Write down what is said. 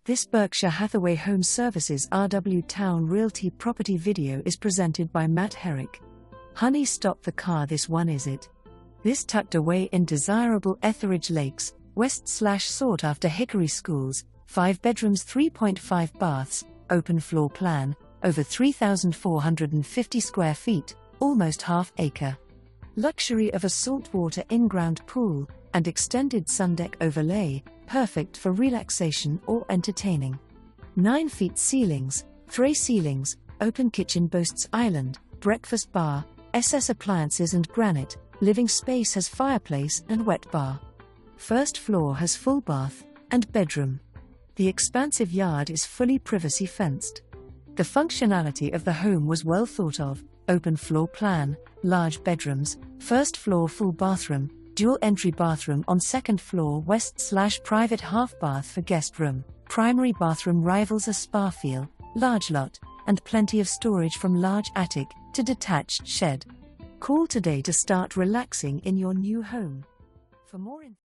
This Berkshire Hathaway HomeServices RW Towne Realty property video is presented by Matt Herrick. Honey, stop the car, this one is it. This tucked away in desirable Etheridge Lakes, west/sought after Hickory Schools, 5 bedrooms 3.5 baths, open floor plan, over 3,450 square feet, almost half acre. Luxury of a saltwater in-ground pool, and extended sundeck overlay, perfect for relaxation or entertaining. 9 feet ceilings, tray ceilings, open kitchen boasts island, breakfast bar, SS appliances and granite, living space has fireplace and wet bar. First floor has full bath and bedroom. The expansive yard is fully privacy fenced. The functionality of the home was well thought of: open floor plan, large bedrooms, first floor full bathroom, dual entry bathroom on second floor west/private half bath for guest room, primary bathroom rivals a spa feel, large lot, and plenty of storage from large attic to detached shed. Call today to start relaxing in your new home. For more information.